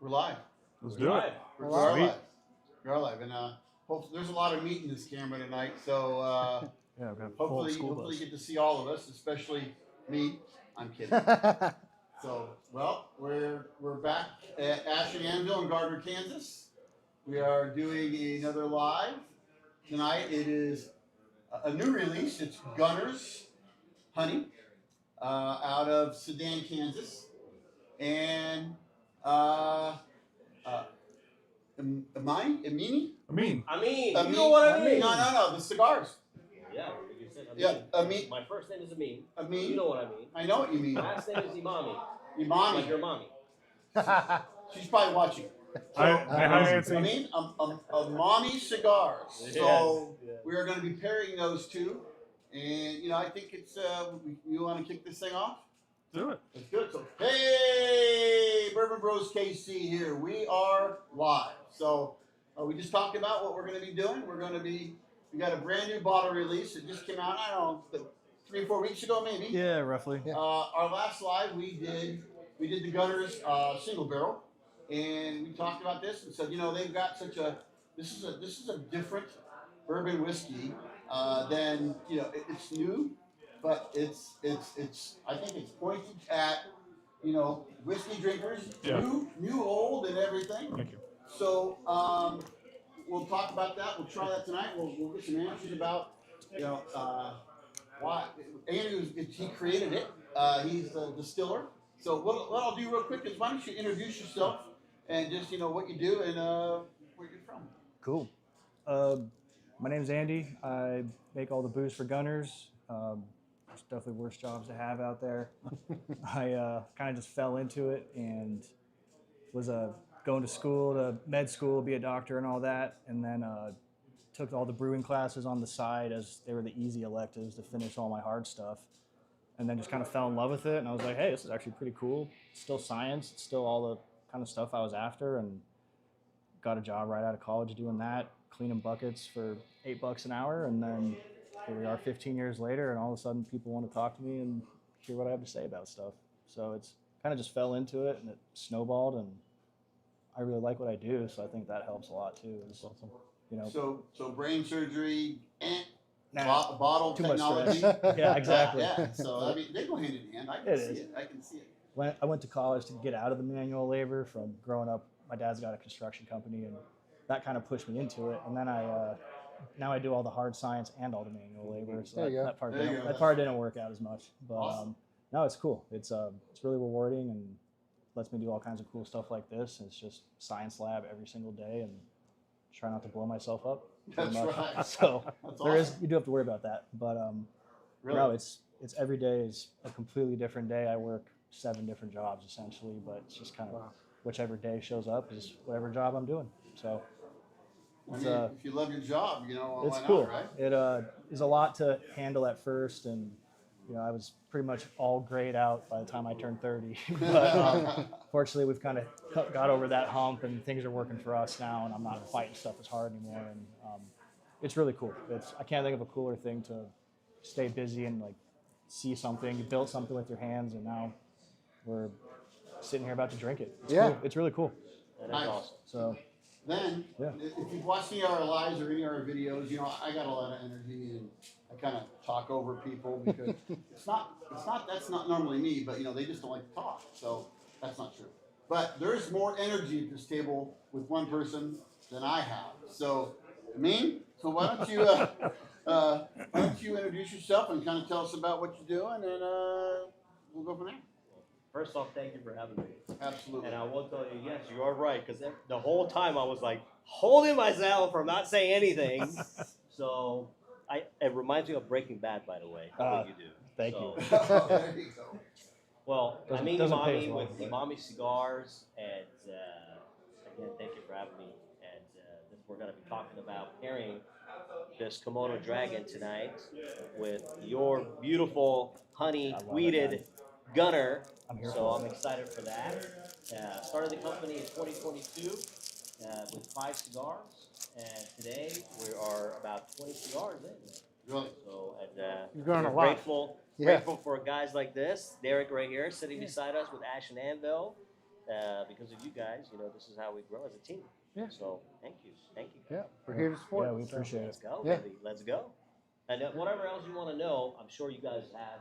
We're live. Let's do it. We're live. We're live. And hopefully, there's a lot of meat in this camera tonight. So Yeah, I've got hopefully you get to see all of us, especially me. I'm kidding. So, well, we're back at Ash Anvil in Gardner, Kansas. We are doing another live tonight. It is a new release. It's Gunner's Honey out of Sedan, Kansas. And Amin? Amin. You know what I mean? No, the cigars. Yeah, you said Amin. Yeah, Amin. My first name is Amin. Amin. You know what I mean? I know what you mean. My last name is Imami. Imami. Like your mommy. She's probably watching. So, Amin, Imami cigars. So we are going to be pairing those two, and I think it's you want to kick this thing off? Do it. Let's do it. So, hey, Bourbon Bros KC here. We are live. So we just talked about what we're going to be doing. We got a brand new bottle release. It just came out, I don't know, 3 or 4 weeks ago, maybe. Yeah, roughly. Yeah. Our last live, we did the Gunner's single barrel, and we talked about this and said, they've got this is a different bourbon whiskey than it's new. But it's I think it's pointed at whiskey drinkers, new, old, and everything. Thank you. So we'll talk about that. We'll try that tonight. We'll get some answers about why Andrew he created it. He's the distiller. So what I'll do real quick is why don't you introduce yourself and just what you do and where you're from. Cool. My name's Andy. I make all the booze for Gunners. It's definitely worse jobs to have out there. I kind of just fell into it and was going to school, to med school, be a doctor and all that, and then took all the brewing classes on the side as they were the easy electives to finish all my hard stuff, and then just kind of fell in love with it. And I was like, hey, this is actually pretty cool. It's still science. It's still all the kind of stuff I was after, and got a job right out of college doing that, cleaning buckets for $8 an hour, and then here we are 15 years later, and all of a sudden people want to talk to me and hear what I have to say about stuff. So it's kind of just fell into it, and it snowballed, and I really like what I do, so I think that helps a lot too. It's awesome. So brain surgery and Nah, bottle too technology. much stress. Yeah, exactly. Yeah. So I mean, they go hand in hand. I can see it. I went to college to get out of the manual labor from growing up. My dad's got a construction company, and that kind of pushed me into it. And then now I do all the hard science and all the manual labor. So that part didn't work out as much. But awesome. No, it's cool. It's really rewarding and lets me do all kinds of cool stuff like this. And it's just science lab every single day and try not to blow myself up. That's right. So awesome. You do have to worry about that. But really? No, it's every day is a completely different day. I work 7 different jobs essentially, but it's just kind of whichever day shows up is whatever job I'm doing. So. I mean, if you love your job, it's why cool. Not, right? It is a lot to handle at first, and I was pretty much all grayed out by the time I turned 30. But fortunately, we've kind of got over that hump, and things are working for us now, and I'm not fighting stuff as hard anymore. And it's really cool. I can't think of a cooler thing to stay busy and like see something. You built something with your hands, and now we're sitting here about to drink it. It's cool. It's really cool. That is awesome. So. Then, if you've watched any of our lives or any of our videos, I got a lot of energy and I kind of talk over people because that's not normally me, but they just don't like to talk. So that's not true. But there's more energy at this table with one person than I have. So, so why don't you introduce yourself and kind of tell us about what you're doing, and we'll go from there. First off, thank you for having me. Absolutely. And I will tell you, yes, you are right, because the whole time I was like holding myself from not saying anything. So it reminds me of Breaking Bad, by the way, what you do. Thank you. There you go. Well, I meet Imami with Imami Cigars, and again, thank you for having me. And we're going to be talking about pairing this Komodo Dragon tonight with your beautiful honey weeded Gunner. I'm excited for that. Started the company in 2022 with 5 cigars, and today we are about 20 cigars in. Really? So, we're grateful for guys like this. Derek right here sitting beside us with Ash Anvil. because of you guys, this is how we grow as a team. Yeah. So thank you. Yeah, we're here to support. Yeah, we so. appreciate Let's it. go, Yeah. baby. Let's go. And whatever else you want to know, I'm sure you guys have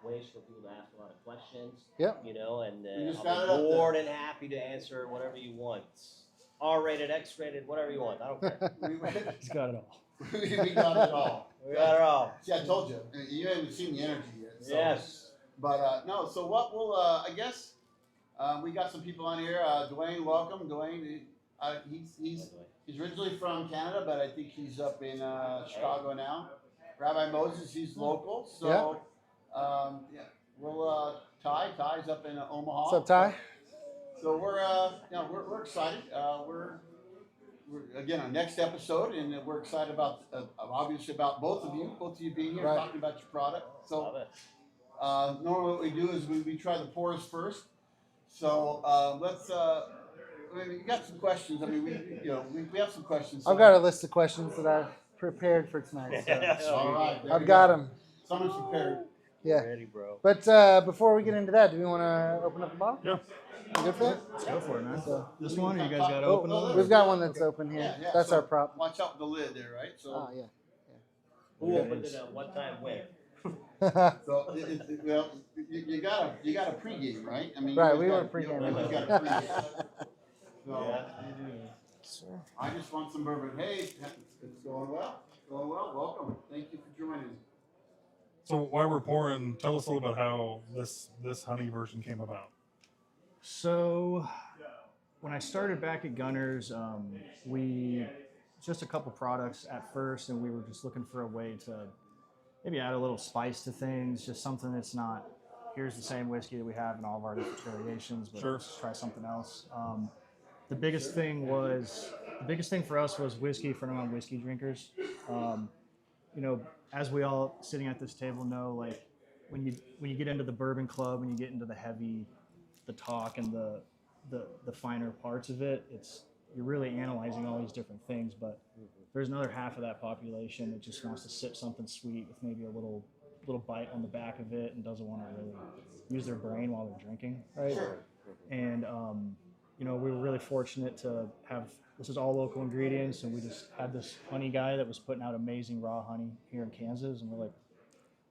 ways for people to ask a lot of questions. Yep. And We just got it I'll up be there. more than happy to answer whatever you want. R-rated, X-rated, whatever you want. I don't care. He's got it all. We got it all. We got it all. See, I told you. You haven't seen the energy yet. So. Yes. But no, so what we'll, I guess, we got some people on here. Dwayne, welcome. Dwayne, he's originally from Canada, but I think he's up in Chicago now. Rabbi Moses, he's local. So, yeah, we'll, Ty's up in Omaha. What's up, Ty? So we're excited. We're again our next episode, and we're excited about obviously about both of you being here, Right. talking about your product. So Love it. normally what we do is we try the pours first. So let's. I mean, you got some questions. I mean, we have some questions. So. I've got a list of questions that I've prepared for tonight. So. All right, there I've we got go. them. Someone's prepared. Yeah. Ready, bro. But before we get into that, do we want to open up the bottle? Yeah. You good for that? Let's go for it, man. So, This one, or you guys got to Oh, open oh, one? we've got one that's open here. Yeah, That's so our prop. Watch out with the lid there, right? So. Oh, yeah. Who opened it at what time when? So well, you got a pregame, right? I mean, Right, you we guys were got- pre-game. You got a pregame. So Sure. I just want some bourbon. Hey, it's going well. Going well. Welcome. Thank you for joining. So while we're pouring, tell us a little about how this honey version came about. So, when I started back at Gunner's, we just a couple products at first, and we were just looking for a way to maybe add a little spice to things, just something that's not, here's the same whiskey that we have in all of our different variations, but Sure. let's try something else. The biggest thing for us was whiskey for non-whiskey drinkers. As we all sitting at this table know, like when you get into the bourbon club, when you get into the talk and the finer parts of it, you're really analyzing all these different things. But there's another half of that population that just wants to sip something sweet with maybe a little bite on the back of it and doesn't want to really use their brain while they're drinking, right? And we were really fortunate to have, this is all local ingredients, and we just had this honey guy that was putting out amazing raw honey here in Kansas, and we're like,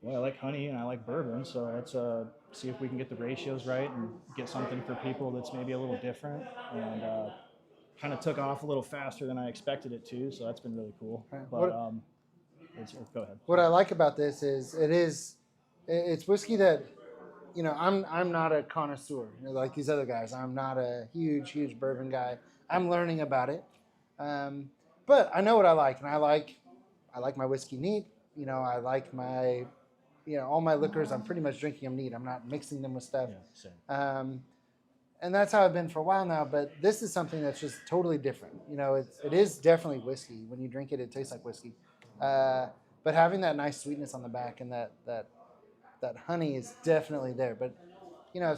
well, I like honey and I like bourbon, so let's see if we can get the ratios right and get something for people that's maybe a little different, and kind of took off a little faster than I expected it to, so that's been really cool. Right. But go ahead. What I like about this is it's whiskey that, I'm not a connoisseur, like these other guys. I'm not a huge bourbon guy. I'm learning about it, but I know what I like, and I like my whiskey neat. I like my, all my liquors. I'm pretty much drinking them neat. I'm not mixing them with stuff. Yeah, same. And that's how I've been for a while now. But this is something that's just totally different. It is definitely whiskey. When you drink it, it tastes like whiskey. But having that nice sweetness on the back and that honey is definitely there. But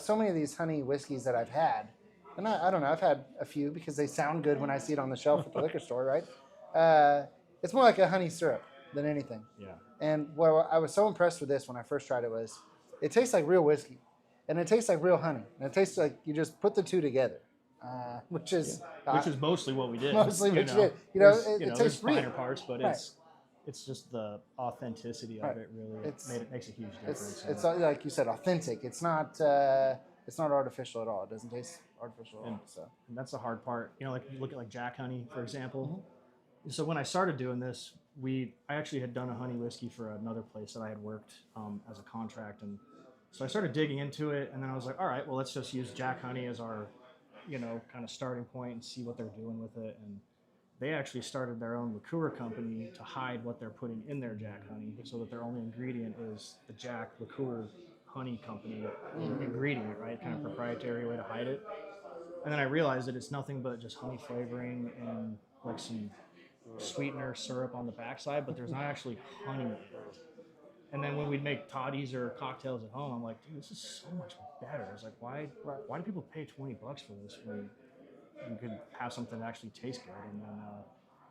so many of these honey whiskeys that I've had, and I don't know, I've had a few because they sound good when I see it on the shelf at the liquor store, right? It's more like a honey syrup than anything. Yeah. And what I was so impressed with this when I first tried it was, it tastes like real whiskey, and it tastes like real honey, and it tastes like you just put the two together, which is Mostly what we did. mostly what you did. There's, It there's tastes real. finer parts, but Right. it's just the authenticity of Right. it really makes a huge difference. It's like you said, authentic. It's not artificial at all. It doesn't taste artificial at all. So And that's the hard part. Like you look at like Jack Honey, for example. So when I started doing this, I actually had done a honey whiskey for another place that I had worked as a contract, and so I started digging into it, and then I was like, all right, well, let's just use Jack Honey as our, kind of starting point and see what they're doing with it. And they actually started their own liqueur company to hide what they're putting in their Jack Honey, so that their only ingredient is the Jack Liqueur Honey Company ingredient, right? Kind of proprietary way to hide it. And then I realized that it's nothing but just honey flavoring and like some sweetener syrup on the backside, but there's not actually honey in it. And then when we'd make toddies or cocktails at home, I'm like, dude, this is so much better. It's like, why do people pay $20 for this when you could have something that actually tastes good? And then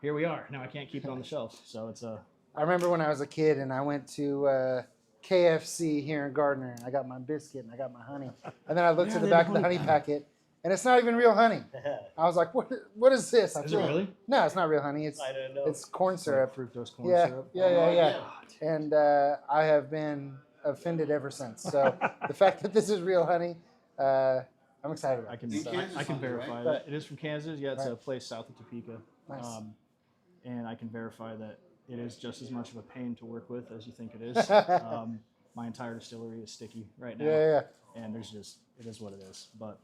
here we are. Now I can't keep it on the shelf, so it's a. I remember when I was a kid and I went to KFC here in Gardner, and I got my biscuit and I got my honey, and then I looked Yeah, at the they back have of the honey honey packet, and it's not even real honey. I was like, what is this? I Is it feel- really? No, it's not real honey. It's I don't know. it's corn syrup. Fructose corn Yeah, syrup. yeah. And I have been offended ever since. So the fact that this is real honey, I'm excited about I it. can Kansas I can honey, verify right? that. It is from Kansas. Yeah, it's a Right. place south of Topeka. Nice. And I can verify that it is just as much of a pain to work with as you think it is. My entire distillery is sticky right now. Yeah. And there's just, it is what it is. But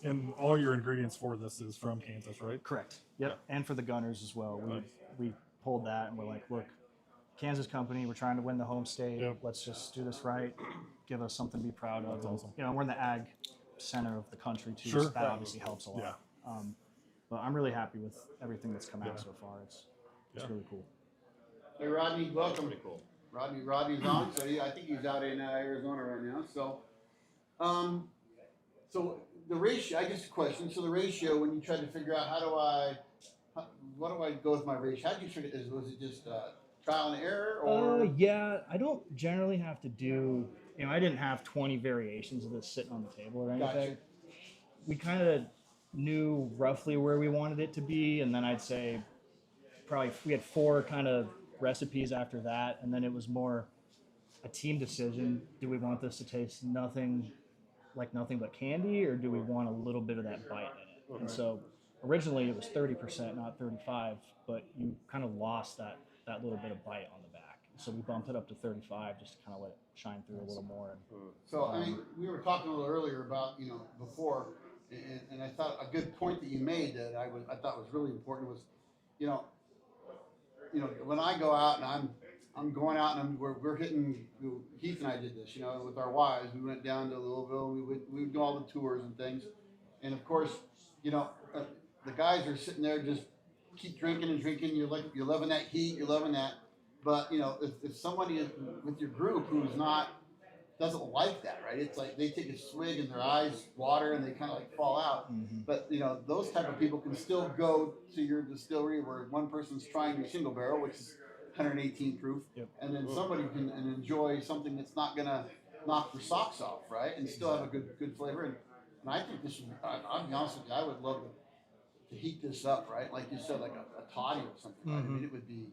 And all your ingredients for this is from Kansas, right? correct. Yep. And for the Gunners as well. We pulled that and we're like, look, Kansas company, we're trying to win the home state. Yep. Let's just do this right. Give us something to be proud of. That's awesome. You know, we're in the ag center of the country too, Sure. so that obviously helps a lot. Yeah. But I'm really happy with everything that's come out Yeah. so far. It's Yeah. really cool. Hey, Rodney, welcome. Pretty cool. Rodney's on, so I think he's out in Arizona right now. So, so the ratio, I guess a question. So the ratio, when you tried to figure out what do I go with my ratio? How did you figure this? Was it just trial and error, or Yeah, I don't generally have to do, you know, I didn't have 20 variations of this sitting on the table or anything. Gotcha. We kind of knew roughly where we wanted it to be, and then I'd say probably we had 4 kind of recipes after that, and then it was more a team decision. Do we want this to taste nothing but candy, or do we want a little bit of that bite in it? And so originally it was 30%, not 35, but you kind of lost that little bit of bite on the back. So we bumped it up to 35 just to kind of let it shine through a little more. so? I mean, we were talking a little earlier about before, and I thought a good point that you made that I thought was really important was, when I go out and I'm going out and we're hitting. Heath and I did this, with our wives. We went down to Louisville. We would do all the tours and things, and of course, the guys are sitting there just keep drinking and drinking. You're loving that heat. You're loving that. But if somebody is with your group who's doesn't like that, right? It's like they take a swig and their eyes water and they kind of like fall out. Mm-hmm. But those type of people can still go to your distillery where one person's trying your single barrel, which is 118 proof, Yep. and then somebody can enjoy something that's not gonna knock their socks off, right? And still have a good flavor. And I think this would. I'll be honest with you. I would love to heat this up, right? Like you said, like a toddy or something. Right? I mean, it would be.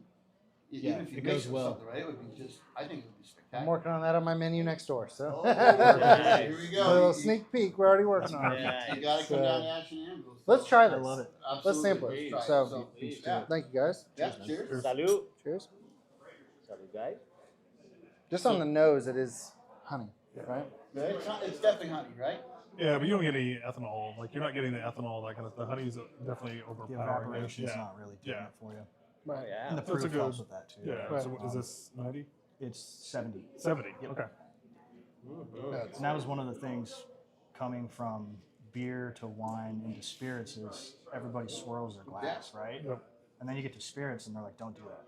Yeah, Even if you it mix goes it with well. something, right? It would be just. I think it would be I'm spectacular. working on that on my menu next door. So Oh, here we a go. little sneak peek. We're already working on it. Yeah, You gotta come So, down to Ash Anvil. Let's try I this. love it. Let's sample Absolutely. it. Let's try it. So, yeah. thank you guys. Yeah, cheers. Salud. Cheers. Salud, guys. Just on the nose, it is honey, right? Yeah, it's definitely honey, right? Yeah, but you don't get any ethanol. Like you're not getting the ethanol. That kind of the honey's definitely The overpowering. evaporation's Yeah. not really doing Yeah. it for you. Oh, Right. yeah. And the So it's proof a good- helps with that too. Yeah. Right. So is this 90? It's 70. 70. Yep. Okay. And that was one of the things coming from beer to wine into spirits is everybody swirls their glass, right? Yep. And then you get to spirits and they're like, don't do that.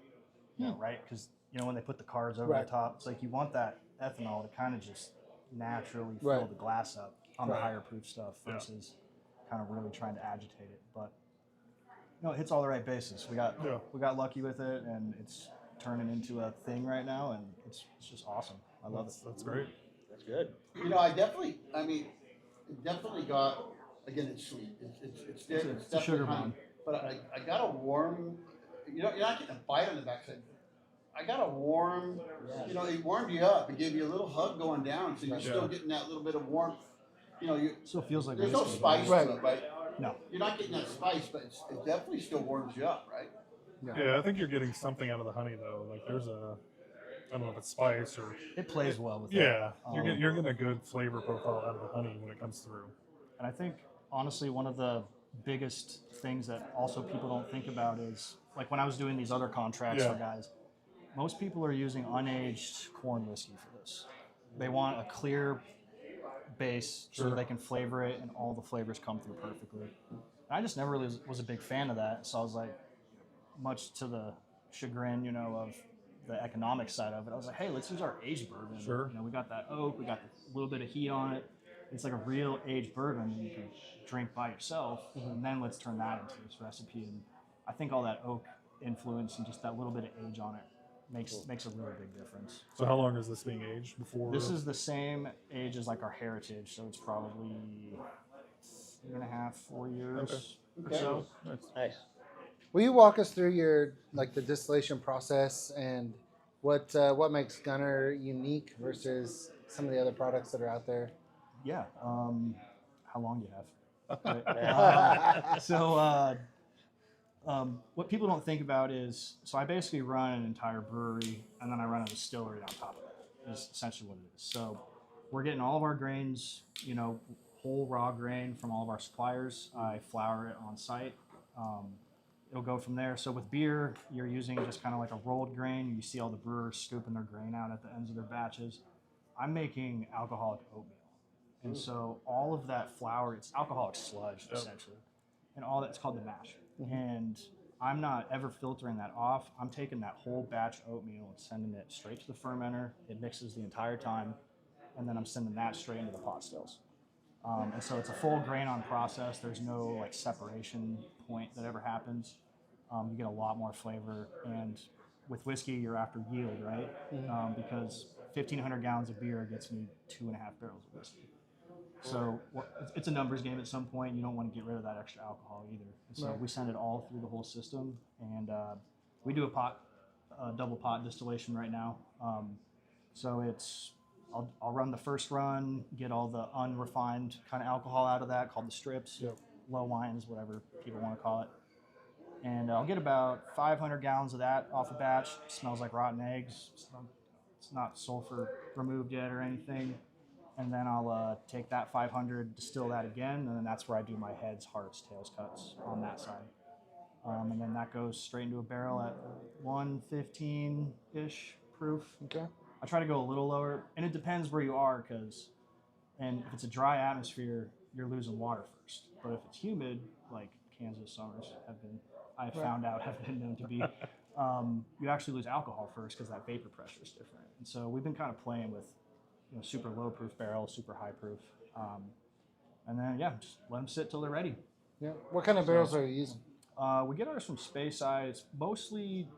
Right? Because, when they put the carbs over Right. the top, it's like you want that ethanol to kind of just naturally fill Right. the glass up on the Right. higher proof stuff Yeah. versus kind of really trying to agitate it. But, it hits all the right bases. We got lucky with it and it's turning into a thing right now and it's just awesome. I love it. That's great. That's good. It definitely got, again, it's sweet. It's there. It's It's a sugar definitely honey. bomb. But I got a warm, you're not getting a bite on the backside. I got a warm, it warmed you up. It gave you a little hug going down, so you're still getting that little bit of warmth. Still feels like There's no whiskey. spice Right. to it, right? No. You're not getting that spice, but it definitely still warms you up, right? Yeah, I think you're getting something out of the honey though. Like there's I don't know if it's spice or. It plays well with it. Yeah, you're getting a good flavor profile out of the honey when it comes through. And I think, honestly, one of the biggest things that also people don't think about is, like when I was doing these other contracts Yeah. for guys, most people are using unaged corn whiskey for this. They want a clear base so Sure. they can flavor it and all the flavors come through perfectly. And I just never really was a big fan of that. So I was like, much to the chagrin, of the economic side of it, I was like, hey, let's use our aged bourbon. Sure. We got that oak, we got a little bit of heat on it. It's like a real aged bourbon that you can drink by yourself, and then let's turn that into this recipe. And I think all that oak influence and just that little bit of age on it makes a really big difference. So how long is this being aged before? This is the same age as like our heritage, so it's probably 3.5, 4 years or Okay. so. Nice. Will you walk us through your the distillation process and what makes Gunnar unique versus some of the other products that are out there? Yeah. How long do you have? Right. Yeah. What people don't think about is, so I basically run an entire brewery and then I run a distillery on top of it. Is essentially what it is. So we're getting all of our grains, whole raw grain from all of our suppliers. I flour it on site. It'll go from there. So with beer, you're using just kind of like a rolled grain. You see all the brewers scooping their grain out at the ends of their batches. I'm making alcoholic oatmeal. And so all of that flour, it's alcoholic sludge essentially. And all that's called the mash. And I'm not ever filtering that off. I'm taking that whole batch oatmeal and sending it straight to the fermenter. It mixes the entire time. And then I'm sending that straight into the pot stills. And so it's a full grain on process. There's no like separation point that ever happens. You get a lot more flavor. And with whiskey, you're after yield, right? Because 1,500 gallons of beer gets me 2.5 barrels of whiskey. So it's a numbers game at some point. You don't want to get rid of that extra alcohol either. And so we send it all through the whole system. And we do a double pot distillation right now. So I'll run the first run, get all the unrefined kind of alcohol out of that, called the strips, low wines, whatever people want to call it. And I'll get about 500 gallons of that off a batch. It smells like rotten eggs. It's not sulfur removed yet or anything. And then I'll take that 500, distill that again, and then that's where I do my heads, hearts, tails, cuts on that side. And then that goes straight into a barrel at 115-ish proof. Okay. I try to go a little lower, and it depends where you are, and if it's a dry atmosphere, you're losing water first. But if it's humid, like Kansas summers have found out have been known to be, you actually lose alcohol first because that vapor pressure is different. And so we've been kind of playing with super low proof barrels, super high proof, and then just let them sit till they're ready. Yeah. What kind of barrels are you using? We get ours from Space Side. It's mostly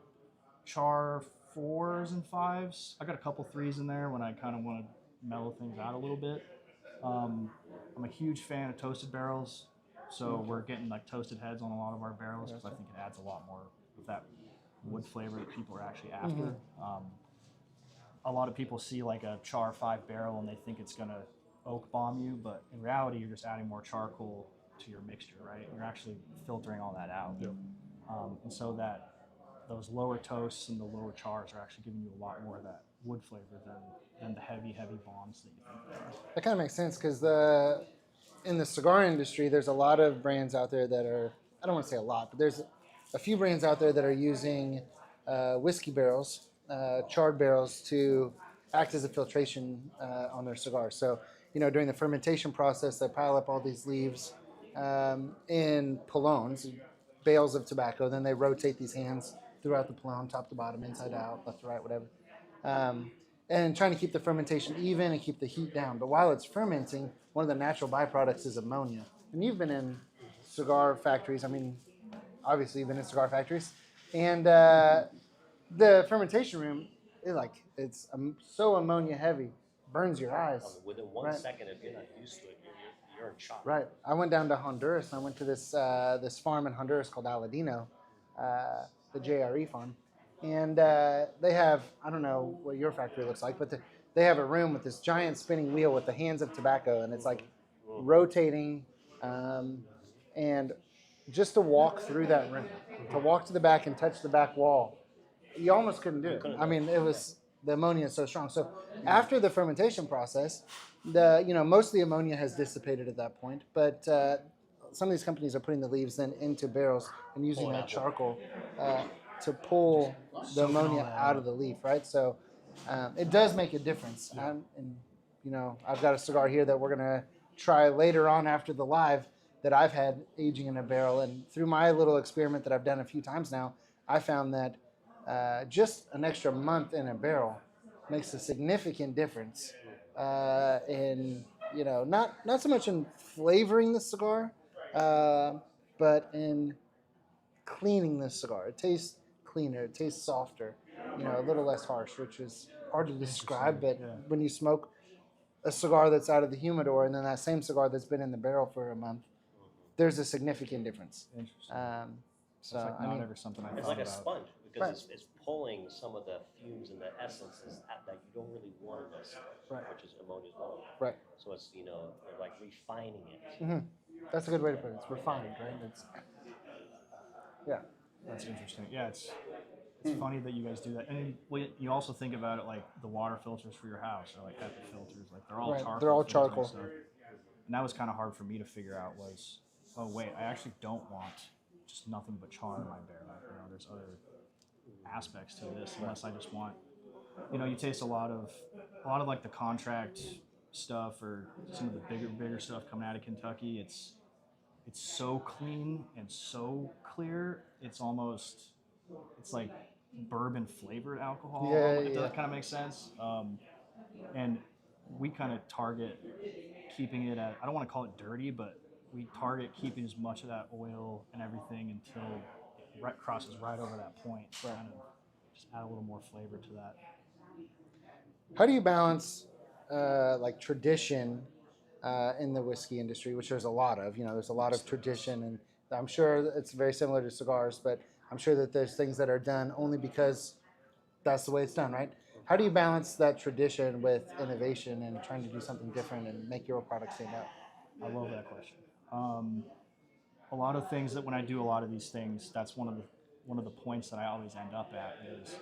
char 4s and 5s. I got a couple 3s in there when I kind of want to mellow things out a little bit. I'm a huge fan of toasted barrels, so we're getting like toasted heads on a lot of our barrels because I think it adds a lot more of that wood flavor that people are actually after. A lot of people see like a char 5 barrel and they think it's going to oak bomb you, but in reality, you're just adding more charcoal to your mixture, right? You're actually filtering all that out. And so that those lower toasts and the lower chars are actually giving you a lot more of that wood flavor than the heavy bombs that you think they are. That kind of makes sense because in the cigar industry, there's a lot of brands out there that are, I don't want to say a lot, but there's a few brands out there that are using whiskey barrels, charred barrels, to act as a filtration on their cigars. So, during the fermentation process, they pile up all these leaves in pilones, bales of tobacco. Then they rotate these hands throughout the pilone, top to bottom, inside out, left to right, whatever. And trying to keep the fermentation even and keep the heat down. But while it's fermenting, one of the natural byproducts is ammonia. And you've been in cigar factories. I mean, obviously you've been in cigar factories. And the fermentation room, it's so ammonia heavy, burns your eyes. Within 1 second, if you're not used to it, you're in shock. Right. I went down to Honduras and I went to this farm in Honduras called Aladino, the JRE farm. And they have, I don't know what your factory looks like, but they have a room with this giant spinning wheel with the hands of tobacco, and it's like rotating. And just to walk through that room, to walk to the back and touch the back wall, you almost couldn't do it. I mean, the ammonia is so strong. So after the fermentation process, most of the ammonia has dissipated at that point, but some of these companies are putting the leaves then into barrels and using that charcoal to pull the ammonia out of the leaf, right? So it does make a difference. I've got a cigar here that we're going to try later on after the live that I've had aging in a barrel. And through my little experiment that I've done a few times now, I found that just an extra month in a barrel makes a significant difference in, not so much in flavoring the cigar, but in cleaning the cigar. It tastes cleaner, it tastes softer, a little less harsh, which is hard to describe, but when you smoke a cigar that's out of the humidor and then that same cigar that's been in the barrel for a month, there's a significant difference. Interesting. So it's like I not mean, ever something I It's thought like a about. sponge because Right. it's pulling some of the fumes and the essences that you don't really want in this, Right. which is ammonia as well. right. So it's they're like refining it. Hmm. That's a good way to put it. It's refined, right? It's yeah. That's interesting. Yeah, it's funny that you guys do that. And you also think about it like the water filters for your house are like HEPA filters. Like they're all Right, charcoal. they're all filters and charcoal. stuff. And that was kind of hard for me to figure out was, oh wait, I actually don't want just nothing but char in my barrel. There's other aspects to this unless I just want, you taste a lot of like the contract stuff or some of the bigger stuff coming out of Kentucky. It's so clean and so clear. It's like bourbon flavored alcohol. Yeah, If yeah. that kind of makes sense. And we kind of target keeping it at, I don't want to call it dirty, but we target keeping as much of that oil and everything until it crosses right over that point. Right. Kind of just add a little more flavor to that. How do you balance like tradition in the whiskey industry, which there's a lot of? There's a lot of tradition, and I'm sure it's very similar to cigars, but I'm sure that there's things that are done only because that's the way it's done, right? How do you balance that tradition with innovation and trying to do something different and make your product stand out? I love that question. A lot of things that when I do a lot of these things, that's one of the points that I always end up at is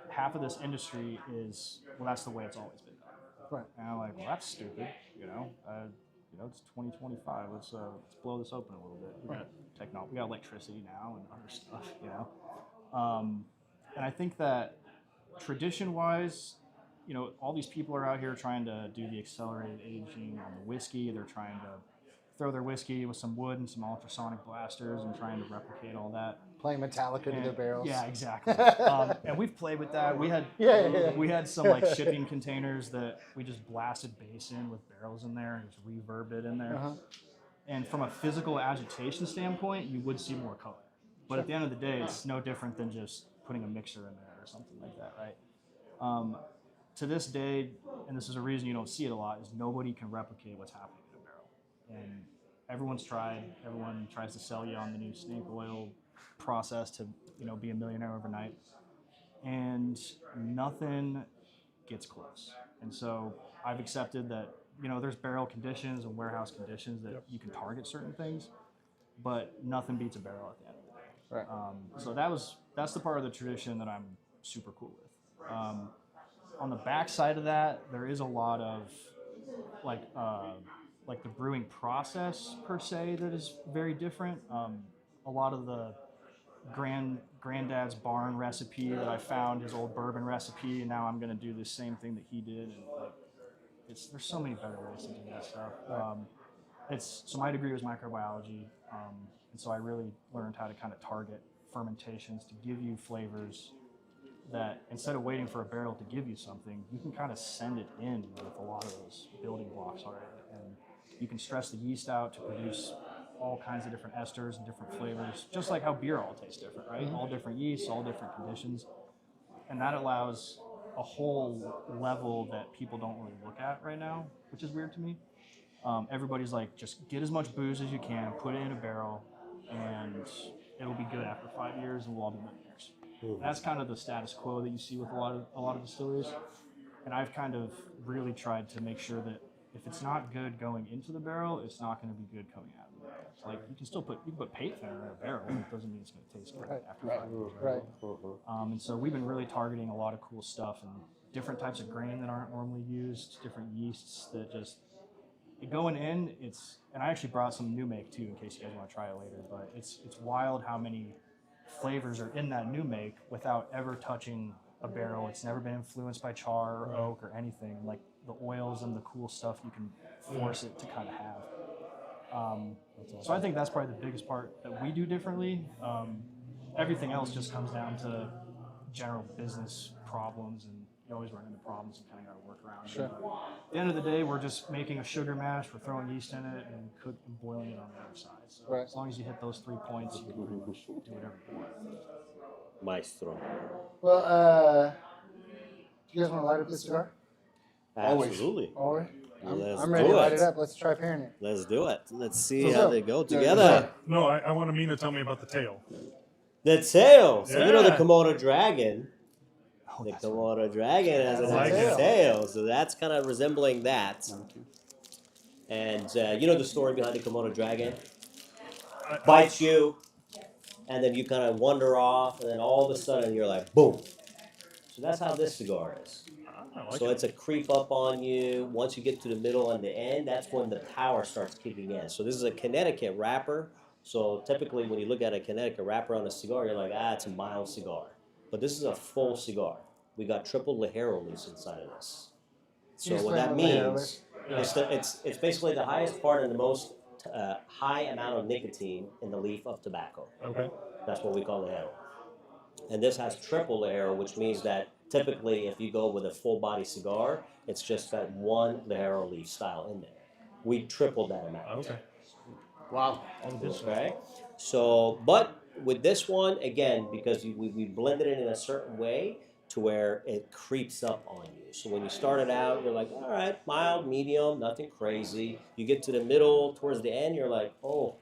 half of this industry is, well, that's the way it's always been done. Right. And I'm like, well, that's stupid, it's 2025. Let's blow this open a little bit. We got technology, we got electricity now and other stuff, and I think that tradition-wise, all these people are out here trying to do the accelerated aging on the whiskey. They're trying to throw their whiskey with some wood and some ultrasonic blasters and trying to replicate all that. Playing Metallica to their barrels. Yeah, exactly. And we've played with that. We had we had some like shipping containers that we just blasted bass in with barrels in there and just reverbed it in there. Uh-huh. And from a physical agitation standpoint, you would see more color. But at the end of the day, it's no different than just putting a mixer in there or something like that, right? To this day, and this is a reason you don't see it a lot, is nobody can replicate what's happening in a barrel. And everyone's tried. Everyone tries to sell you on the new snake oil process to be a millionaire overnight, and nothing gets close. And so I've accepted that there's barrel conditions and warehouse conditions that you can target certain things, but nothing beats a barrel at the end of the day. Right. So that's the part of the tradition that I'm super cool with. On the back side of that, there is a lot of like the brewing process per se that is very different. A lot of the granddad's barn recipe that I found, his old bourbon recipe, and now I'm going to do the same thing that he did. And there's so many better ways to do that stuff. So my degree was microbiology, and so I really learned how to kind of target fermentations to give you flavors that instead of waiting for a barrel to give you something, you can kind of send it in with a lot of those building blocks already. And you can stress the yeast out to produce all kinds of different esters and different flavors, just like how beer all tastes different, right? All different yeasts, all different conditions. And that allows a whole level that people don't really look at right now, which is weird to me. Everybody's like, just get as much booze as you can, put it in a barrel, and it'll be good after 5 years, and we'll all be millionaires. That's kind of the status quo that you see with a lot of distilleries. And I've kind of really tried to make sure that if it's not good going into the barrel, it's not going to be good coming out of the barrel. It's like you can put paint thinner in a barrel, it doesn't mean it's going to taste good after 5 years. Right. And so we've been really targeting a lot of cool stuff and different types of grain that aren't normally used, different yeasts that just going in. And I actually brought some new make too, in case you guys want to try it later. But it's wild how many flavors are in that new make without ever touching a barrel. It's never been influenced by char or oak or anything. Like the oils and the cool stuff you can force it to kind of have. So I think that's probably the biggest part that we do differently. Everything else just comes down to general business problems, and you always run into problems and kind of got to work around it. But at the end of the day, we're just making a sugar mash, we're throwing yeast in it, and boiling it on the other side. So as long as you hit those 3 points, you can pretty much do whatever you want. Maestro. Well, do you guys want to light up this cigar? Absolutely. All right. I'm ready to light it up. Let's try pairing it. Let's do it. Let's see What's how up? they go together. No, I want Amina to tell me about the tail. The tail. So you know the Yeah. Komodo dragon. Oh, The that's right. Komodo dragon has a like nice it. tail, so that's kind of resembling that. And you know the story behind the Komodo dragon? Bites you, and then you kind of wander off, and then all of a sudden you're like, boom. So that's how this cigar is. I like So it. it's a creep up on you. Once you get to the middle and the end, that's when the power starts kicking in. So this is a Connecticut wrapper. So typically when you look at a Connecticut wrapper on a cigar, you're like, it's a mild cigar. But this is a full cigar. We got triple Ligero leaves inside of this. So what that means is that it's basically the highest part and the most high amount of nicotine in the leaf of tobacco. Okay. That's what we call Ligero. And this has triple Ligero, which means that typically if you go with a full body cigar, it's just that one Ligero leaf style in there. We tripled that amount. Okay. Wow. Okay. So, but with this one, again, because we blended it in a certain way to where it creeps up on you. So when you start it out, you're like, all right, mild, medium, nothing crazy. You get to the middle, towards the end, you're like, oh,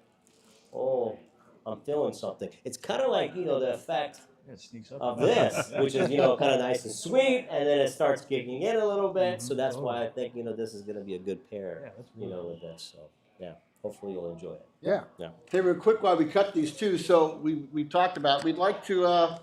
I'm feeling something. It's kind of like, the effect It sneaks up. of this, which is, kind of nice and sweet, and then it starts kicking in a little bit. So that's why I think, this is going to be a good pair, Yeah, that's really with this. So, yeah, hopefully you'll enjoy it. Yeah. Hey, real quick while we cut these too. So we talked about we'd like to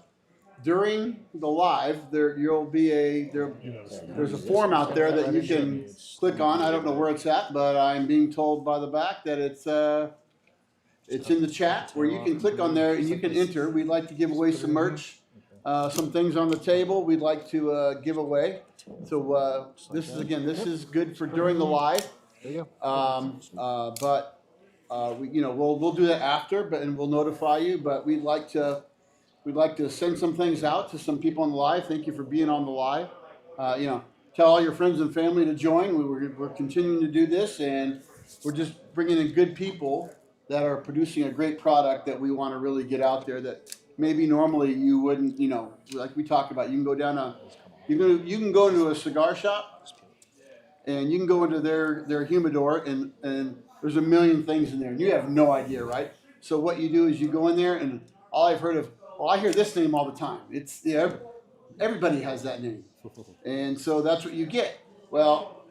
during the live there'll be there's a form out there that you can click on. I don't know where it's at, but I'm being told by the back that it's in the chat where you can click on there and you can enter. We'd like to give away some merch, some things on the table we'd like to give away. So this is good for during the live. There you go. But we'll do that after, and we'll notify you. But we'd like to send some things out to some people on the live. Thank you for being on the live. Tell all your friends and family to join. We're continuing to do this, and we're just bringing in good people that are producing a great product that we want to really get out there. That maybe normally you wouldn't. Like we talked about, you can go down you can go into a cigar shop, and you can go into their humidor, and there's a million things in there, and you have no idea, right? So what you do is you go in there, and all I've heard of, I hear this name all the time. It's everybody has that name, and so that's what you get. Well,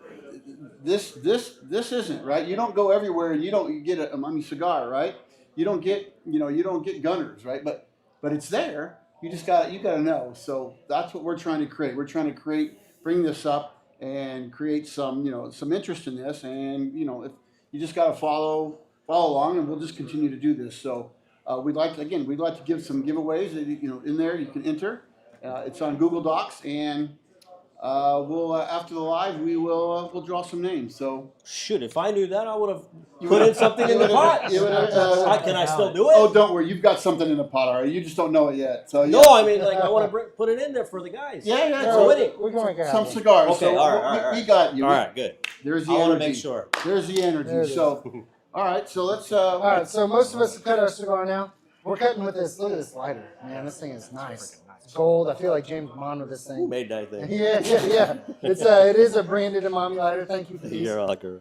this isn't right. You don't go everywhere, and you get a cigar, right? You don't get Gunnars, right? But it's there. You gotta know. So that's what we're trying to create. We're trying to bring this up and create some some interest in this, and if you just gotta follow along, and we'll just continue to do this. So we'd like to give some giveaways. In there you can enter. It's on Google Docs, and we'll after the live we'll draw some names. So Shoot, if I knew that, I would have put in something in the pot. Can I still do it? Oh, don't worry, you've got something in the pot already. You just don't know it yet. So No, I mean, I want to put it in there for the guys. Yeah. So winning. We're going to Some cigars. Okay, so all right. we got you. All right, good. There's the I energy. want to make sure. There's the energy. There it is. So, all right. So let's. All right, so most of us have cut our cigar now. We're cutting with this. Look at this lighter, man. This thing is nice. Gold. I feel like James Bond with this Who thing. made that thing? Yeah. It is a branded Imami lighter. Thank you for these. You're welcome.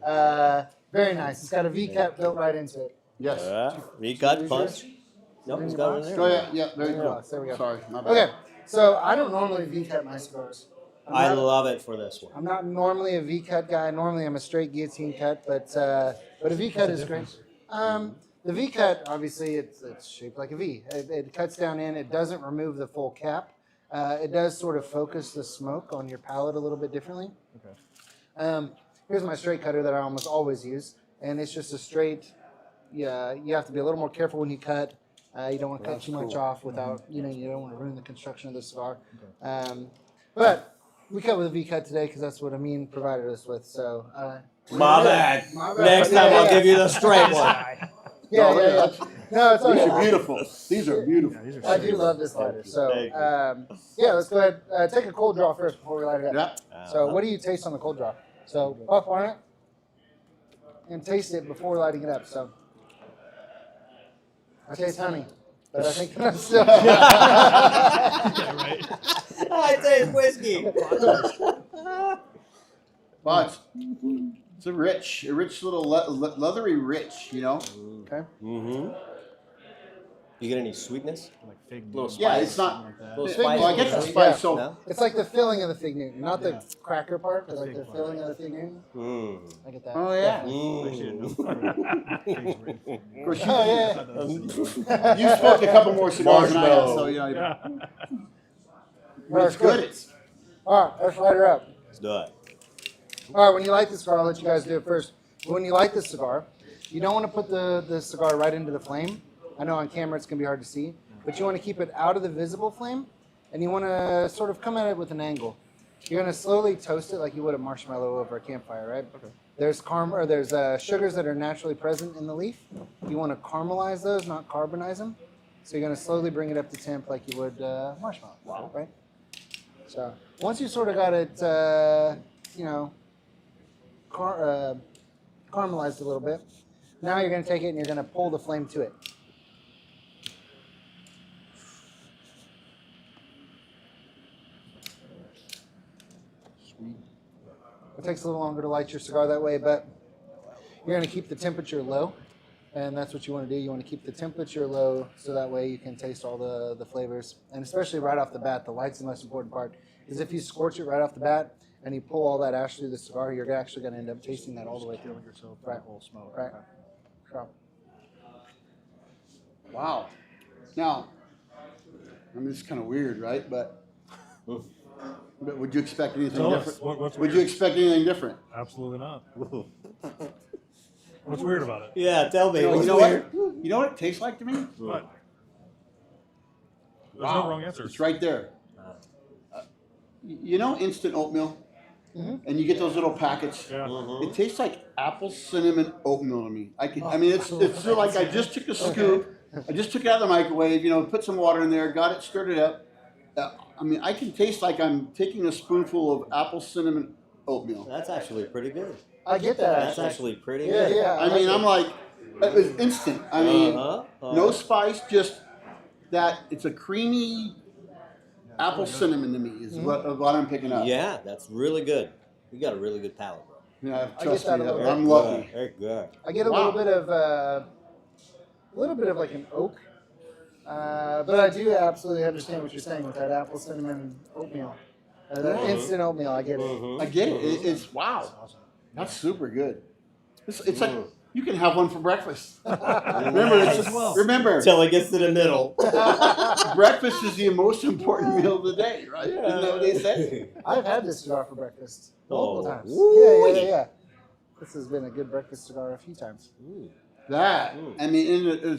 Very nice. It's got a V cut built right into it. Yes. We got punch. Nope, it's got it in Go there. ahead. Yeah. There you go. There we go. Sorry. My bad. Okay, so I don't normally V cut my cigars. I love it for this one. I'm not normally a V cut guy. Normally I'm a straight guillotine cut, but a V cut is great. The V cut, obviously, it's shaped like a V. It cuts down in. It doesn't remove the full cap. It does sort of focus the smoke on your palate a little bit differently. Okay. Here's my straight cutter that I almost always use, and it's just a straight. Yeah, you have to be a little more careful when you cut. You don't want to cut too much off without, you don't want to ruin the construction of the cigar. But we cut with a V cut today because that's what Amin provided us with. So. My bad. Next time I'll give you the straight one. Yeah. No, it's These okay. are beautiful. These are beautiful. I do love this lighter. So, let's go ahead. Take a cold draw first before we light it up. Yeah. So, what do you taste on the cold draw? So, puff on it and taste it before lighting it up. So, I taste honey, but I think that's still. I taste whiskey. But It's a rich little leathery rich, you know. Okay. Mm-hmm. You get any sweetness? Like fig Little Newton, Yeah, spice. it's not. something like that. Little Well, spice. I get the sweet? spice. So No? It's like the filling of the fig Newton, not the Yeah. cracker part, but like Fig the part. filling of the fig Newton. Mm. I get that. Oh, yeah. Definitely. Mm. of course, Oh yeah. you smoked a couple more cigars than I have, Marshmallow. so you know. Yeah. But it's good. It's All right, let's light her up. Let's do it. All right, when you light the cigar, I'll let you guys do it first. When you light the cigar, you don't want to put the cigar right into the flame. I know on camera it's going to be hard to see, but you want to keep it out of the visible flame, and you want to sort of come at it with an angle. You're going to slowly toast it like you would a marshmallow over a campfire, right? Okay. There's sugars that are naturally present in the leaf. You want to caramelize those, not carbonize them. So you're going to slowly bring it up to temp like you would marshmallow. Wow. Right? So once you sort of got it, caramelized a little bit, now you're going to take it and you're going to pull the flame to it. It takes a little longer to light your cigar that way, but you're going to keep the temperature low, and that's what you want to do. You want to keep the temperature low so that way you can taste all the flavors, and especially right off the bat, the light's the most important part, is if you scorch it right off the bat and you pull all that ash through the cigar, you're actually going to end up tasting that all the way through. Yourself Right. whole smoke. Right. So, wow. Now, I mean, it's kind of weird, right? But would you expect anything Tell us, different? what's Would weird? you expect anything different? Absolutely not. What's weird about it? Yeah, tell me. You what's know weird? what? You know what it tastes like to me? What? There's Wow. no wrong answer. It's right there. You know instant oatmeal? Mhm. And you get those little packets. Yeah. Mhm. It tastes like apple cinnamon oatmeal to me. I mean, it's still like I just took a scoop. I just took it out of the microwave, you know, put some water in there, got it, stirred it up. I mean, I can taste like I'm taking a spoonful of apple cinnamon oatmeal. That's actually pretty good. I get that. That's actually pretty Yeah, good. yeah. I mean, I'm like, it was instant. I mean, no spice, just that it's a creamy apple cinnamon to me is what I'm picking up. Yeah, that's really good. You got a really good palate, bro. Yeah, I trust get that me, a little I'm bit. lucky. Very good. I get a Wow. little bit of like an oak, but I do absolutely understand what you're saying with that apple cinnamon oatmeal, that instant oatmeal. I get it. Mhm. I get it. It's wow. That's super good. It's like you can have one for breakfast. Remember, remember, Till it gets to the middle. breakfast is the most important meal of the day, right? Isn't that what they say? I've had this cigar for breakfast multiple Oh. times. Woo. Yeah. This has been a good breakfast cigar a few times. That, I mean,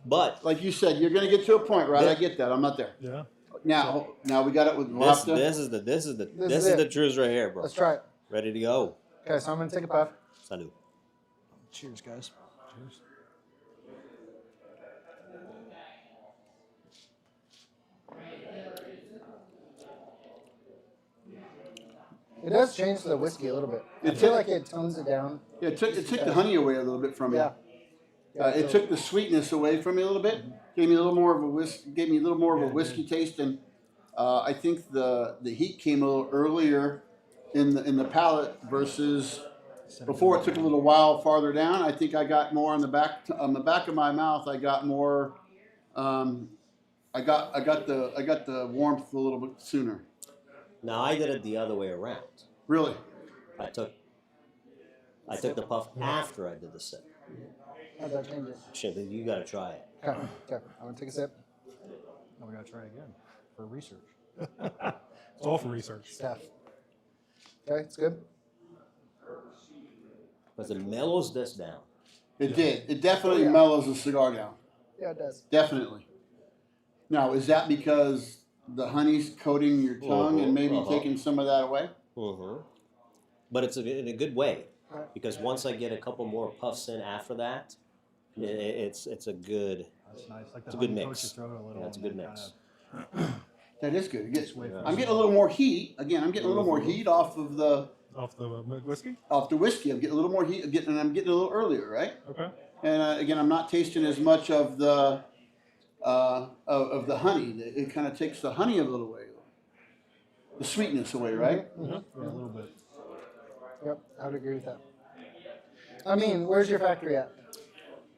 But like you said, you're going to get to a point, right? I get that. I'm not there. Yeah. Now we got it with this Lafta. is is the it. truth right here, bro. Let's try it. Ready to go. Okay, so I'm gonna take a puff. Salud. Cheers, guys. Cheers. It does change the whiskey a little bit. I feel like it tones it down. Yeah, it took the honey away a little bit from Yeah. you. It took the sweetness away from me a little bit. Gave me a little more of a whiskey taste, and I think the heat came a little earlier in the palate versus before. It took a little while farther down. I think I got more on the back of my mouth. I got more. I got the warmth a little bit sooner. Now I did it the other way around. Really. I took the puff after I did the sip. How'd that change it? Shit, you gotta try it. Okay, I'm gonna take a sip. Now we gotta try it again for research. It's all for research. Staff. Okay, it's good. Because it mellows this down. It did. It definitely Yeah. mellows the cigar down. Yeah, it does. Definitely. Now, is that because the honey's coating your tongue and maybe taking some of that away? Mm-hmm. But it's in a good way, because once I get a couple more puffs in after that, it's a good. That's nice. Like the It's a good honey mix. coats your throat a little. Yeah, it's a and good then mix. That is good. Yeah. I'm getting a little more heat. Again, I'm getting a little more heat off the Off the whiskey? whiskey. I'm getting a little more heat. I'm getting a little earlier, right? Okay. And again, I'm not tasting as much of the honey. It kind of takes the honey a little away, the sweetness away, right? Yeah, a little bit. Yep, I would agree with that. I mean, where's your factory at?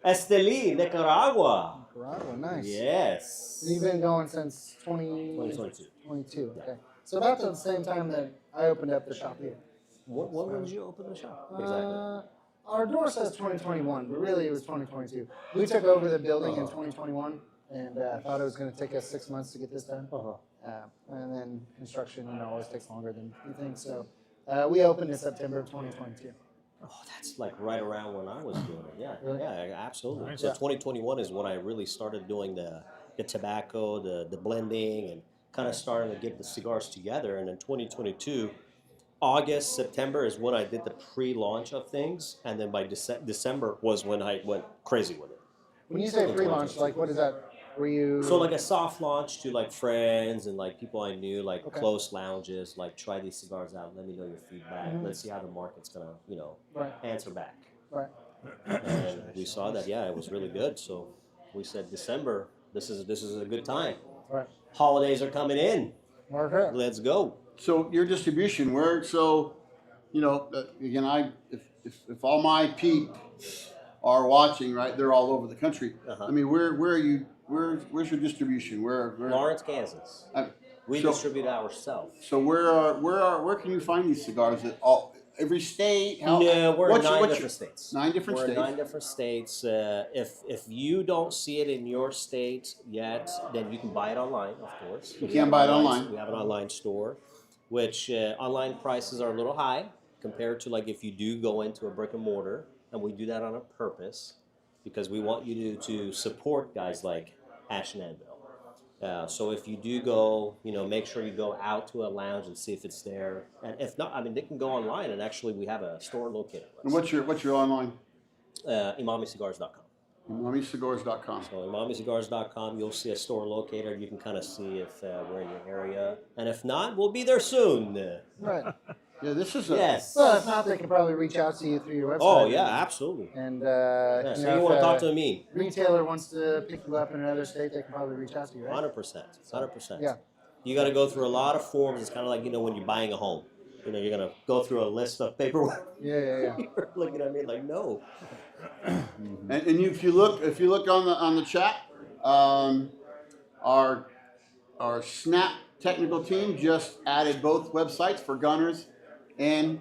Esteli, Nicaragua. Nicaragua, nice. Yes. You've been going since 2022. 22, okay. So about the same time that I opened up the shop here. When did you open the shop? Our door says 2021, but really it was 2022. We took over the building in 2021 and thought it was going to take us 6 months to get this done. And then construction, always takes longer than you think. So we opened in September of 2022. Oh, that's like right around when I was doing it. Yeah, Really? yeah, absolutely. Nice. So 2021 is when I really started doing the tobacco, the blending, and kind of starting to get the cigars together. And in 2022, August, September is when I did the pre-launch of things, and then by December was when I went crazy with it. When you say pre-launch, like what is that? Were you So like a soft launch to like friends and like people I knew, like Okay. close lounges, like try these cigars out. Let me know your feedback. Let's see how the market's gonna, Right. answer back. Right. And we saw that, yeah, it was really good. So we said December, this is a good time. Right. Holidays are coming in. Okay. Let's go. So your distribution, again, if all my peeps are watching, right, they're all over the country. I mean, where are you? Where's your distribution? Where? Lawrence, Kansas. We so- distribute ourselves. So where can you find these cigars? Every state? No, we're in 9 different states. 9 different We're in states. 9 different states. If you don't see it in your state yet, then you can buy it online, of course. You can buy it online. We have an online store, which online prices are a little high compared to like if you do go into a brick and mortar, and we do that on a purpose because we want you to support guys like Ash Anvil. So if you do go, make sure you go out to a lounge and see if it's there. And if not, I mean, they can go online, and actually we have a store located. And what's your online? ImamiCigars.com. ImamiCigars.com. So ImamiCigars.com, you'll see a store locator. You can kind of see if we're in your area. And if not, we'll be there soon. Right. Yeah, this is Yes. Well, if not, they can probably reach out to you through your website. Oh, yeah, absolutely. And Yeah, so you if want to talk to me? retailer wants to pick you up in another state, they can probably reach out to you, right? 100%. 100%. Yeah. You got to go through a lot of forms. It's kind of like, when you're buying a home. You're going to go through a list of paperwork. Yeah. You're looking at me like, no. And if you look on the chat, our Snap technical team just added both websites for Gunners and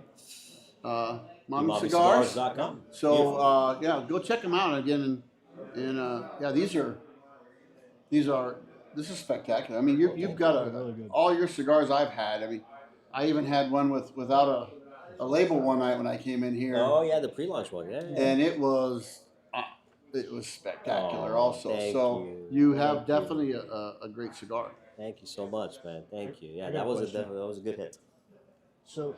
Mommy Cigars. ImamiCigars.com. So go check them out again. And this is spectacular. I mean, you've got all your cigars I've had. I mean, I even had one without a label one night when I came in here. Oh, yeah, the pre-launch one. Yeah. And it was spectacular. Oh, also, thank so you. have definitely a great cigar. Thank you so much, man. Thank you. Yeah, I got that a was question. that was a good hit. So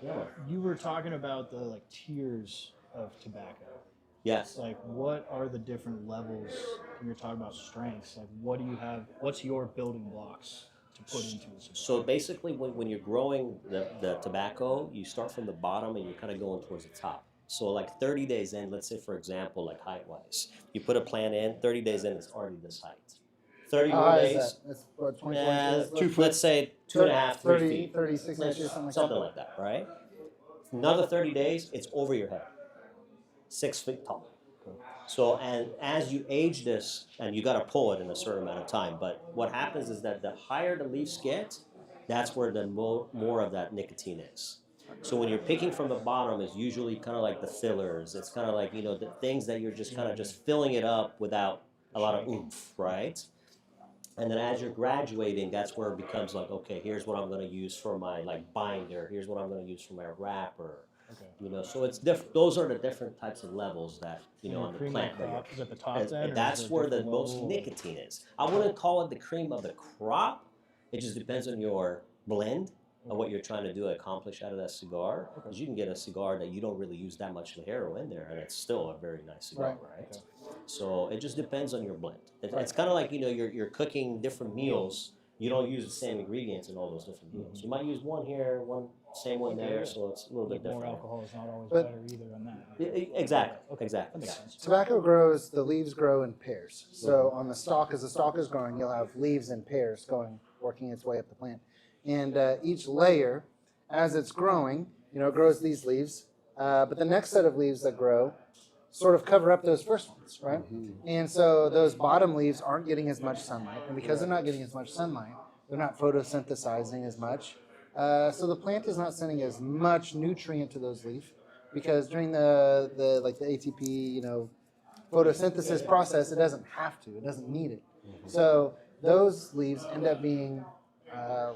you were talking about the tiers of tobacco. Yes. Like, what are the different levels? When you're talking about strengths, like, what do you have? What's your building blocks to put into a cigar? So basically, when you're growing the tobacco, you start from the bottom and you're kind of going towards the top. So like 30 days in, let's say for example, like height-wise, you put a plant in, 30 days in, it's already this height. 30 more How high is days. that? That's what, 24 inches? Let's say 2.5, 3 feet. 36 inches, something Something like like that, right? Another 30 days, it's over your head. 6 feet tall. So, and as you age this, and you got to pull it in a certain amount of time, but what happens is that the higher the leaves get, that's where the more of that nicotine is. So when you're picking from the bottom, is usually kind of like the fillers. It's kind of like, the things that you're just kind of just filling it up without a lot of oomph, right? And then as you're graduating, that's where it becomes like, okay, here's what I'm going to use for my like binder. Here's what I'm going to use for my wrapper. Okay. So it's different. Those are the different types of levels that on the plant. Is at the top And then? or that's is it a where the different most level? nicotine is. I wouldn't call it the cream of the crop. It just depends on your blend of what you're trying to do accomplish out of that cigar. Because you can get a cigar that you don't really use that much Ligero in there, and it's still a very nice cigar, right? So it just depends on your blend. It's kind of like you're cooking different meals. You don't use the same ingredients in all those different meals. You might use one here, same one there, so it's a little bit More different. alcohol is not always But- better either on that. Exactly. Okay. Exactly. That makes sense. Tobacco grows, the leaves grow in pairs. So on the stalk, as the stalk is growing, you'll have leaves in pairs working its way up the plant. And each layer, as it's growing, it grows these leaves. But the next set of leaves that grow sort of cover up those first ones, right? And so those bottom leaves aren't getting as much sunlight, and because they're not getting as much sunlight, they're not photosynthesizing as much. So the plant is not sending as much nutrient to those leaves because during the ATP, photosynthesis process, it doesn't have to, it doesn't need it. So those leaves end up being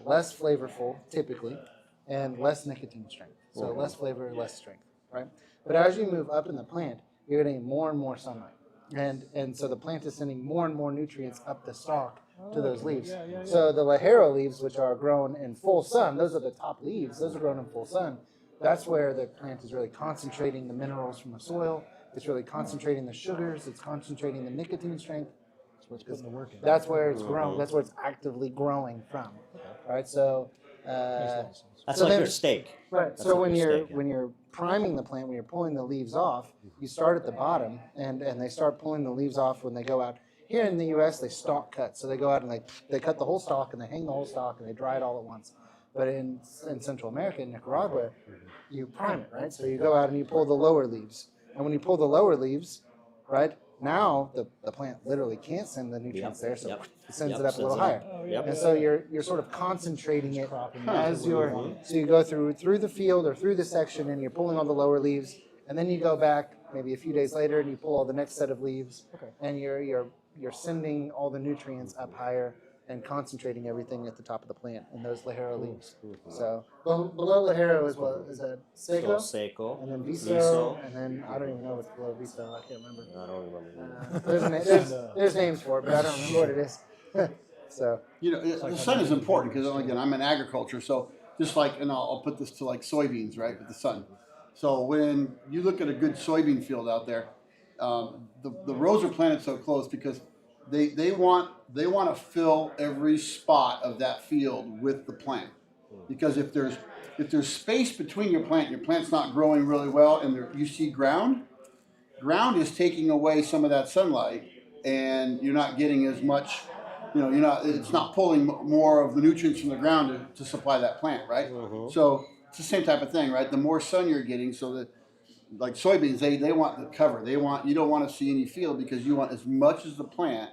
less flavorful typically and less nicotine strength. So less flavor, less strength, right? But as you move up in the plant, you're getting more and more sunlight. And so the plant is sending more and more nutrients up the stalk to those leaves. So the Ligero leaves, which are grown in full sun, those are the top leaves, those are grown in full sun. That's where the plant is really concentrating the minerals from the soil. It's really concentrating the sugars. It's concentrating the nicotine strength. That's what's putting the work in. That's where it's grown. That's where it's actively growing from. Right. So That's so like then- your steak. right. That's So like when your you're steak, yeah. when you're priming the plant, when you're pulling the leaves off, you start at the bottom, and they start pulling the leaves off when they go out. Here in the U.S., they stalk cut. So they go out and they cut the whole stalk and they hang the whole stalk and they dry it all at once. But in Central America, in Nicaragua, you prime it, right? So you go out and you pull the lower leaves. And when you pull the lower leaves, right, now the plant literally can't send the nutrients there, so Yep. it sends Yep, it up a sends little it higher. up. Yep. And so you're sort of concentrating it cropping it as you're, so you go through the field or through the section and you're pulling all the lower leaves, and then you go back maybe a few days later and you pull all the next set of leaves, and you're sending all the nutrients up higher and concentrating everything at the top of the plant in those Ligero leaves. So below Ligero is what is that? Seco, So Seiko. and then Viso. Viso, and then I don't even know what's below Viso. I can't remember. I don't remember. There's names for it, but I don't remember what it is. So The sun is important because again, I'm in agriculture, so just like, and I'll put this to like soybeans, right, with the sun. So when you look at a good soybean field out there, the rows are planted so close because they want to fill every spot of that field with the plant. Because if there's space between your plant's not growing really well, and you see ground is taking away some of that sunlight, and you're not getting as much. It's not pulling more of the nutrients from the ground to supply that plant, right? So it's the same type of thing, right? The more sun you're getting, so that like soybeans, they want the cover. You don't want to see any field because you want as much as the plant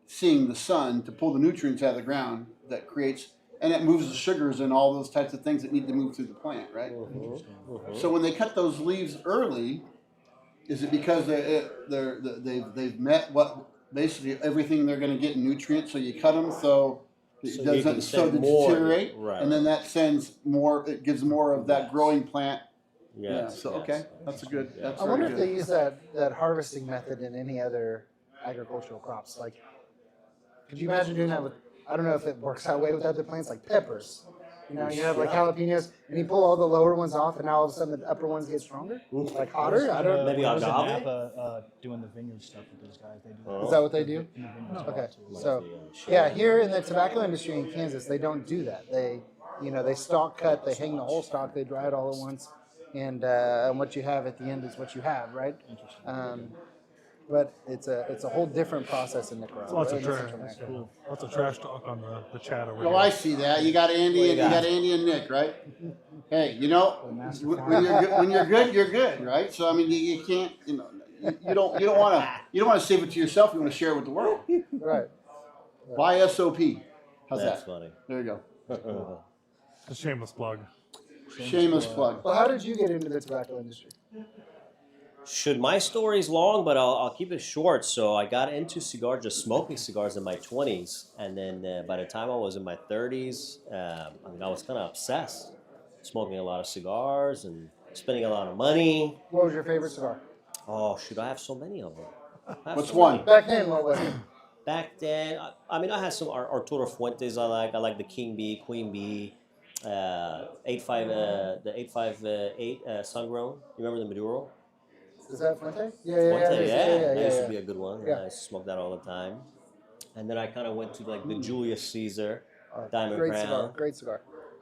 seeing the sun to pull the nutrients out of the ground that creates, and it moves the sugars and all those types of things that need to move through the plant, right? So when they cut those leaves early, is it because they've met what basically everything they're going to get in nutrients? So you cut them so it So you doesn't can send to more, deteriorate, right. and then that sends more. It gives more of that growing plant. Yes, So yes. okay, that's a good. That's I wonder very if they good. use that harvesting method in any other agricultural crops. Like, could you imagine doing that with? I don't know if it works that way with other plants, like peppers. You have like jalapenos, and you pull all the lower ones off, and now all of a sudden the upper ones get stronger, like hotter. I don't. Maybe I was in agave? Napa doing the vineyard stuff with those guys. They do that. Is that what they do? In the vineyards Okay, too. so yeah, here in the tobacco industry in Kansas, they don't do that. They stalk cut, they hang the whole stalk, they dry it all at once, and what you have at the end is what you have, right? But it's a whole different process in Nicaragua. Lots of in trash. Central America. Lots of trash talk on the chat over Well, here. I see that. You got Andy What you and you got? got Andy and Nick, right? Hey, master when you're good, you're good, right? So I mean, you can't, you don't want to save it to yourself. You want to share it with the world. Right. Buy SOP. How's That's that? funny. There you go. A shameless plug. Shameless plug. Well, how did you get into the tobacco industry? Should my story's long, but I'll keep it short. So I got into cigars, just smoking cigars in my 20s, and then by the time I was in my 30s, I was kind of obsessed, smoking a lot of cigars and spending a lot of money. What was your favorite cigar? Oh, shoot, I have so many of them. I have What's so one? many. Back then, what was it? Back then, I had some Arturo Fuentes I like. I like the King Bee, Queen Bee, 85, the 858 Sungrown. You remember the Maduro? Is that Fuente? Yeah, Fuente, that used to yeah. be a good one. Yeah. I used to smoke that all the time. And then I kind of went to like the Julius Caesar Diamond Great Crown. cigar. Great cigar.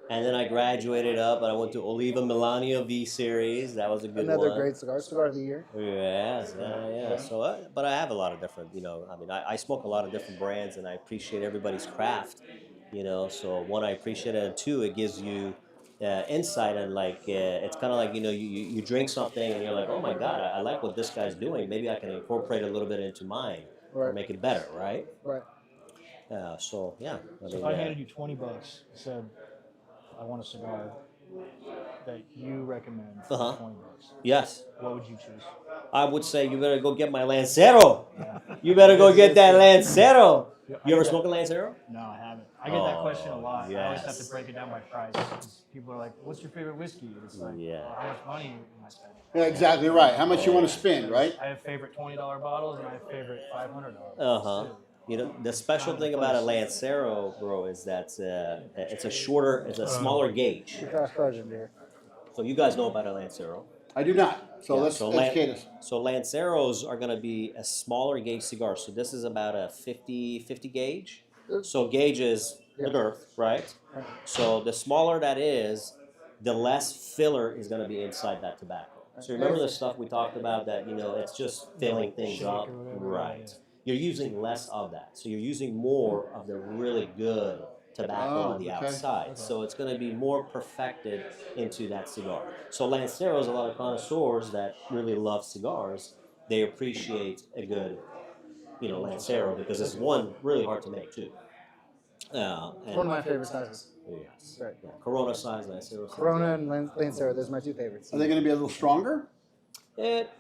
And then I graduated up and I went to Oliva Melania V Series. That was a good Another one. great cigar. Cigar of the year. Yeah. So, but I have a lot of different, I smoke a lot of different brands and I appreciate everybody's craft, So one, I appreciate it, and two, it gives you insight and like it's kind of like you drink something and you're like, oh my god, I like what this guy's doing. Maybe I can incorporate a little bit into mine or Right. make it better, right? Right. So yeah, So if I handed you $20 and said, I want a cigar that you recommend for Uh-huh. $20, yes, what would you choose? I would say you better go get my Lancero. Yeah. You better go get that Lancero. Yeah, You ever yeah. smoke a Lancero? No, I haven't. I get that question a Oh, lot. I always have yes. to break it down by price. 'Cause people are like, "What's your favorite whiskey?" And it's like, Yeah. "How much money am I spending?" Yeah, exactly right. How much you want to spend, right? I have favorite $20 bottles and I have favorite $500 Uh huh. bottles too. You know, the special thing about a Lancero, bro, is that it's a smaller gauge. Fast charging beer. So you guys know about a Lancero. I do not. So Yeah, let's educate us. So Lanceros are going to be a smaller gauge cigar. So this is about a 50 gauge. So gauge is the girth, right? Right. So the smaller that is, the less filler is going to be inside that tobacco. So remember the stuff we talked about that, it's just filling things Shake up? or whatever, Right. yeah. You're using less of that. So you're using more of the really good tobacco Oh, on the okay. outside. So it's going to be more perfected into that cigar. So Lanceros, a lot of connoisseurs that really love cigars, they appreciate a good, Lancero because it's one really hard to make too. It's one of my favorite sizes. Yes. Right. Yeah. Corona size Lancero. size. Corona and Lancero, those are my two favorites. Are they going to be a little stronger?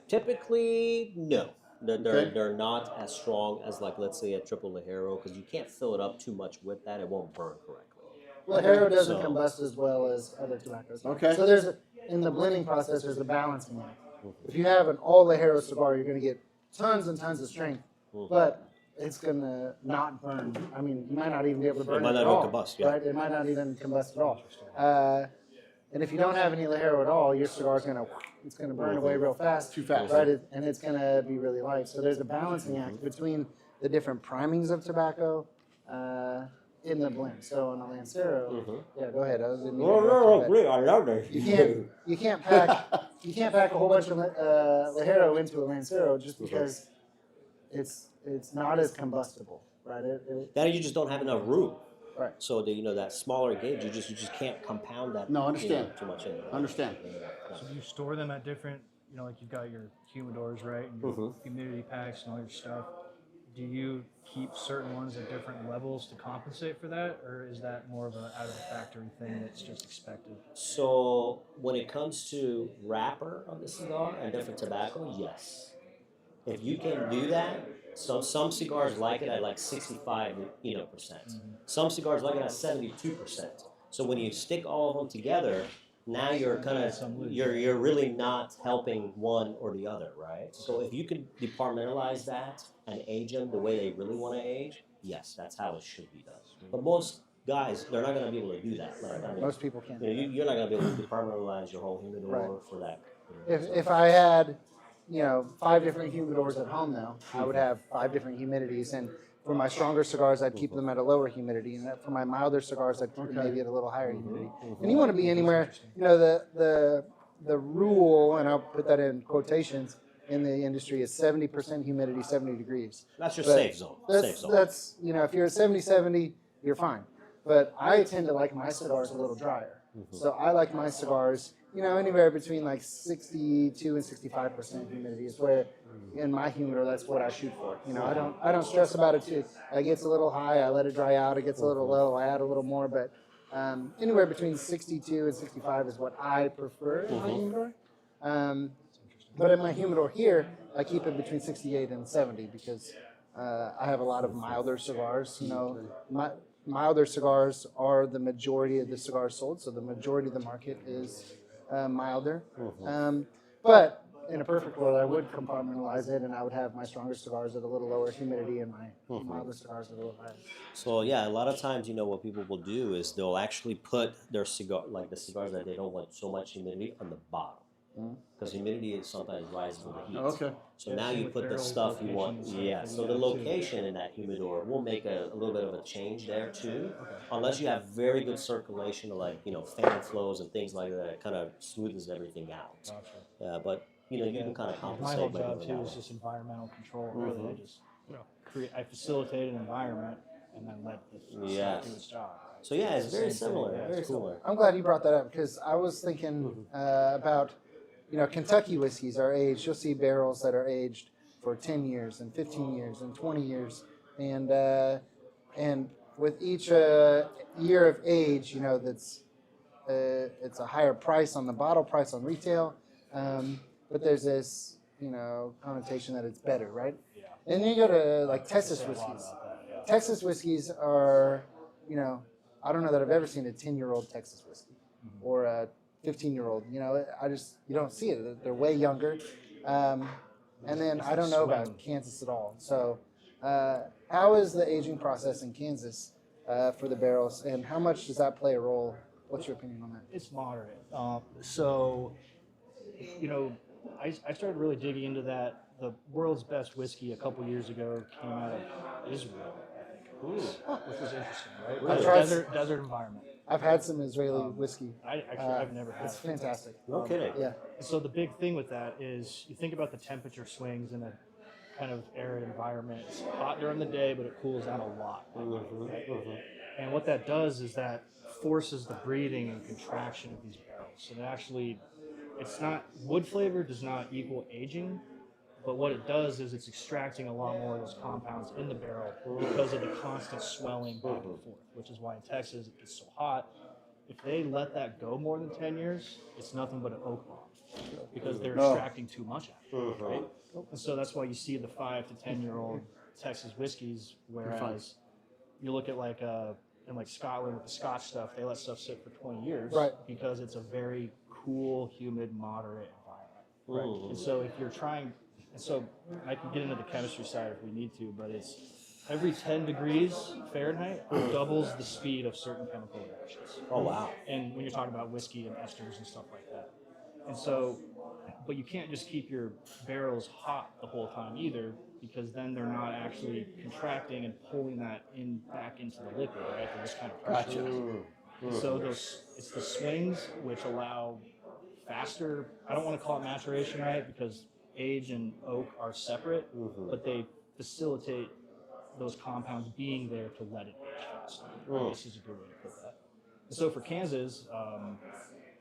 Typically, no. Okay. They're not as strong as, like, let's say a triple Ligero because you can't fill it up too much with that. It won't burn correctly. Ligero doesn't So- combust as well as other tobaccos. Okay. So in the blending process, there's a balancing act. If you have an all Ligero cigar, you're going to get tons and tons of strength, but it's going to not burn. I mean, you might not even be able to burn it, might not at even all. combust, yeah. Right? It might not even combust at all. And if you don't have any Ligero at all, your cigar's going to burn away real fast. Too fast. Right? And it's going to be really light. So there's a balancing act between the different primings of tobacco in the blend. So on a Lancero, yeah, go ahead. I was in great. I love that. you can't pack a whole bunch of Ligero into a Lancero just because it's not as combustible, right? That you just don't have enough room. Right. So that smaller gauge, you just can't compound that. No, understand. Too much in it. Understand. So do you store them at different, like you've got your humidors, right, and your humidity packs and all your stuff. Do you keep certain ones at different levels to compensate for that, or is that more of an out of the factory thing that's just expected? So when it comes to wrapper of the cigar and different tobacco, yes. If you can do that, so some cigars like it at like 65, percent. Some cigars like it at 72%. So when you stick all of them together, now you're you're really not helping one or the other, right? So if you can departmentalize that and age them the way they really want to age, yes, that's how it should be done. But most guys, they're not going to be able to do that. Like, I mean, Most people can't. you're not going to be able to departmentalize your whole humidor for that. If I had, 5 different humidors at home now, I would have 5 different humidities. And for my stronger cigars, I'd keep them at a lower humidity. And for my milder cigars, I'd keep them maybe at a little higher humidity. And you want to be anywhere, the rule, and I'll put that in quotations, in the industry is 70% humidity, 70 degrees. That's your But safe zone. Safe zone. That's, if you're at 70, you're fine. But I tend to like my cigars a little drier. So I like my cigars, anywhere between like 62 and 65% humidity is where in my humidor, that's what I shoot for. I don't stress about it too. It gets a little high, I let it dry out. It gets a little low, I add a little more. But anywhere between 62 and 65 is what I prefer in my humidor. But in my humidor here, I keep it between 68 and 70 because I have a lot of milder cigars. Milder cigars are the majority of the cigars sold, so the majority of the market is milder. But in a perfect world, I would compartmentalize it, and I would have my stronger cigars at a little lower humidity and my milder cigars at a little higher. So yeah, a lot of times, what people will do is they'll actually put their cigar, like the cigars that they don't want so much humidity, on the bottom. Because humidity is sometimes rises with the heat. Okay. So now you put the stuff you want. Yeah. So the location in that humidor will make a little bit of a change there too, unless you have very good circulation, like fan flows and things like that. It kind of smooths everything out. Yeah, but you can kind of compensate. My whole by job doing too that is way. just environmental control. Really, I just I facilitate an environment and then let the stuff do its job. Right? So yeah, it's very Same thing, similar. yeah, Very it's cool. similar. I'm glad you brought that up because I was thinking about, Kentucky whiskeys are aged. You'll see barrels that are aged for 10 years and 15 years and 20 years. And with each year of age, that's it's a higher price on the bottle price on retail. But there's this, connotation that it's better, right? Yeah. And then you go to like Texas Say a lot whiskeys. about that, yeah. Texas whiskeys are, I don't know that I've ever seen a 10-year-old Texas whiskey or a 15-year-old. You don't see it. They're way younger. And then I don't know about Kansas at all. So, how is the aging process in Kansas for the barrels, and how much does that play a role? What's your opinion on that? It's moderate. So, I started really digging into that. The world's best whiskey a couple years ago came out of Israel, I think it was, which was interesting, right? I've tried- Desert environment. I've had some Israeli whiskey. I've never had It's it. fantastic. No kidding. Yeah. So the big thing with that is you think about the temperature swings in a kind of arid environment. It's hot during the day, but it cools down a lot. Right? And what that does is that forces the breathing and contraction of these barrels. And it's not, wood flavor does not equal aging, but what it does is it's extracting a lot more of those compounds in the barrel because of the constant swelling back and forth, which is why in Texas it gets so hot. If they let that go more than 10 years, it's nothing but an oak bomb because they're extracting too much out of it, right? And so that's why you see the 5 to 10-year-old Texas whiskeys, whereas you look at in Scotland with the Scotch stuff, they let stuff sit for 20 years because it's a very cool, humid, moderate environment. Right. And so if you're trying, so I can get into the chemistry side if we need to, but it's every 10 degrees Fahrenheit doubles the speed of certain chemical reactions. Oh wow! And when you're talking about whiskey and esters and stuff like that, and so, but you can't just keep your barrels hot the whole time either, because then they're not actually contracting and pulling that back into the liquid, right? They're just kind of pushing it. So it's the swings which allow faster. I don't want to call it maturation, right? Because age and oak are separate, but they facilitate those compounds being there to let it age faster. This is a good way to put that. And so for Kansas,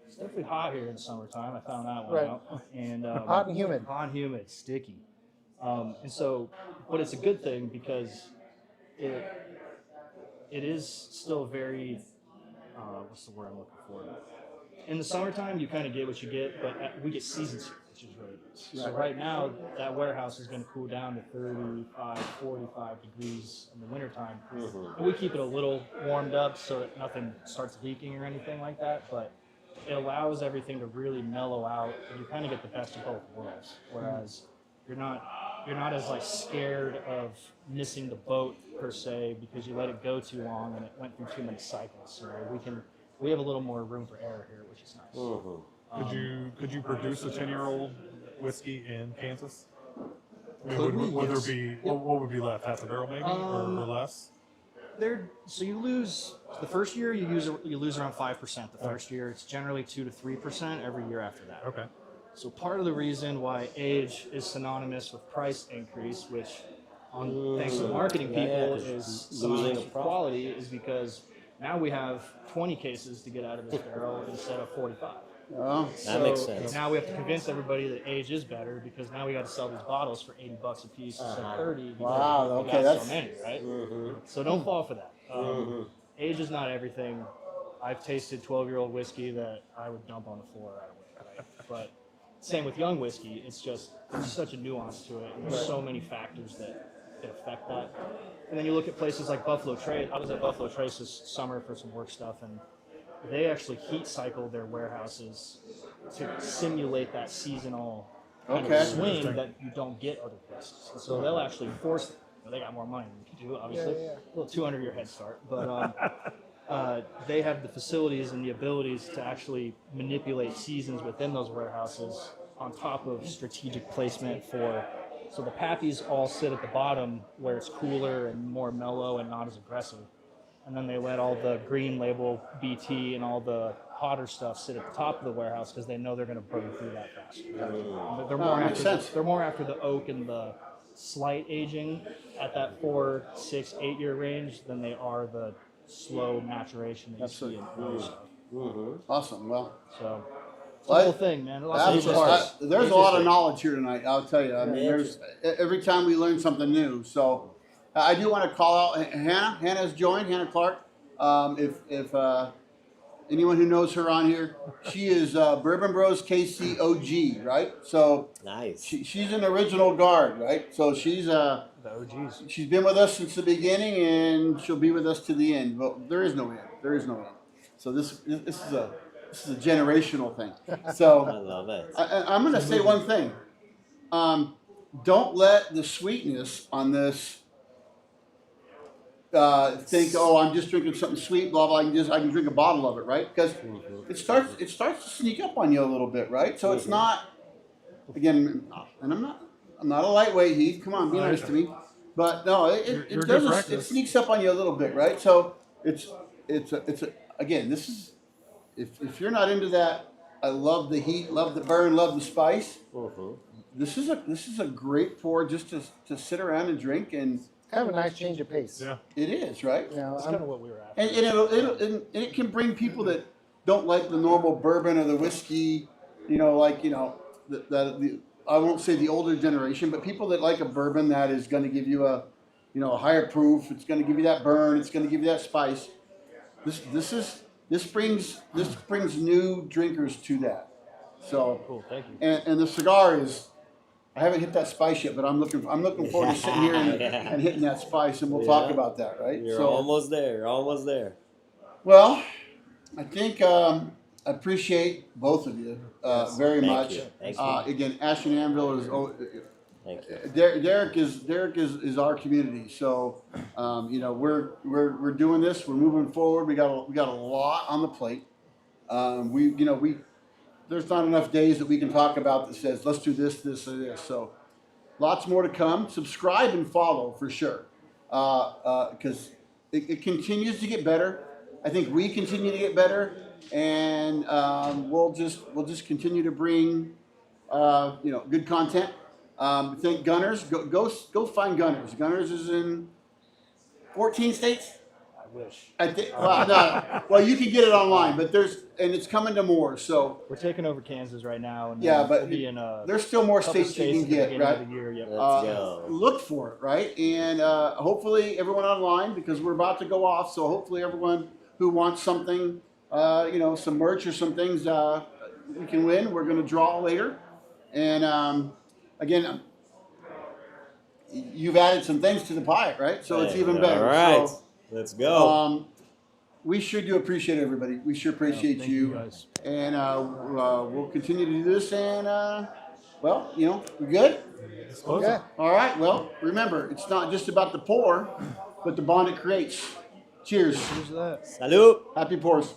it's definitely hot here in the summertime. I found that one out. And hot and humid. Hot and humid, sticky. And so, but it's a good thing because it is still very, what's the word I'm looking for? In the summertime, you kind of get what you get, but we get seasons here, which is really nice. So right now, that warehouse is going to cool down to 35, 45 degrees in the wintertime. And we keep it a little warmed up so that nothing starts leaking or anything like that, but it allows everything to really mellow out, and you kind of get the best of both worlds. Whereas you're not as scared of missing the boat per se because you let it go too long and it went through too many cycles. So we have a little more room for error here, which is nice. Could you produce a 10-year-old whiskey in Kansas? Could we? Would Yes. there be what would be left? Half a barrel maybe or less? So you lose the first year. You lose around 5% the first year. It's generally 2 to 3% every year after that. Okay. So part of the reason why age is synonymous with price increase, which thanks to marketing people is synonymous with quality, is because now we have 20 cases to get out of this barrel instead of 45. Oh, That makes sense. Now we have to convince everybody that age is better because now we got to sell these bottles for $80 a piece instead of 30. Because Wow, we okay, got that's- so many, right? So don't fall for that. Age is not everything. I've tasted 12-year-old whiskey that I would dump on the floor right away, right? But same with young whiskey. It's just there's such a nuance to it, and there's so many factors that affect that. And then you look at places like Buffalo Trace. I was at Buffalo Trace this summer for some work stuff, and they actually heat cycle their warehouses to simulate that seasonal kind of swing that you don't get other places. And so they'll actually force it. They got more money than we can do, obviously. A little 200-year head start, but they have the facilities and the abilities to actually manipulate seasons within those warehouses on top of strategic placement so the pappies all sit at the bottom where it's cooler and more mellow and not as aggressive. And then they let all the green label BT and all the hotter stuff sit at the top of the warehouse because they know they're going to burn through that fast. They're more after the oak and the slight aging at that 4, 6, 8 year range than they are the slow maturation that you see in other stuff. Awesome. Well, So it's a Well, whole thing, man. Lots of moving absolutely. parts. There's a lot of knowledge here tonight. I'll tell you. I mean, there's Interesting. every time we learn something new. So I do want to call out Hannah. Hannah's joined. Hannah Clark. If anyone who knows her on here, she is Bourbon Bros KC OG, right? So Nice. she's an original guard, right? So she's The OGs. she's been with us since the beginning, and she'll be with us to the end. But there is no end. There is no end. So this is a generational thing. I So love it. I'm going to say one thing. Don't let the sweetness on this think, oh, I'm just drinking something sweet, blah blah. I can drink a bottle of it, right? Because it starts to sneak up on you a little bit, right? So it's not, again, and I'm not a lightweight, Heath. Come on, be nice to me. But no, You're it good does. It practice. sneaks up on you a little bit, right? So it's again, this is if you're not into that. I love the heat, love the burn, love the spice. This is a great pour just to sit around and drink, and Kind of a nice change of pace. Yeah. it is, right? You know, That's I'm- kind of what we were after. And it can bring people that don't like the normal bourbon or the whiskey, the I won't say the older generation, but people that like a bourbon that is going to give you a higher proof. It's going to give you that burn. It's going to give you that spice. This brings new drinkers to that. So Cool, thank you. and the cigar is. I haven't hit that spice yet, but I'm looking forward to sitting here and hitting that spice, and we'll talk about that, right? You're almost there. You're almost there. Well, I think I appreciate both of you very Thank much. you. Thank you. Again, Ash Anvil is Thank you. Derek is our community. So we're doing this. We're moving forward. We got a lot on the plate. There's not enough days that we can talk about that says let's do this, this, or this. So lots more to come. Subscribe and follow for sure, because it continues to get better. I think we continue to get better, and we'll just continue to bring good content. Think Gunnar's. Go find Gunnar's. Gunnar's is in 14 states. I wish. I think. Well, you can get it online, but it's coming to more. So We're taking over Kansas right now, and Yeah, then but we'll be in there's still more couple states you can at the get, beginning right? of the year. Yep. Let's go. Look for it, right? And hopefully everyone online, because we're about to go off. So hopefully everyone who wants something, some merch or some things, we can win. We're going to draw later. And again, you've added some things to the pie, right? So it's even better. All right. So, Let's go. we sure do appreciate everybody. We sure appreciate Thank you. guys. And we'll continue to do this. And we good? It's close. Yeah. All right. Well, remember, it's not just about the pour, but the bond it creates. Cheers. Here's that. Salud. Happy pours.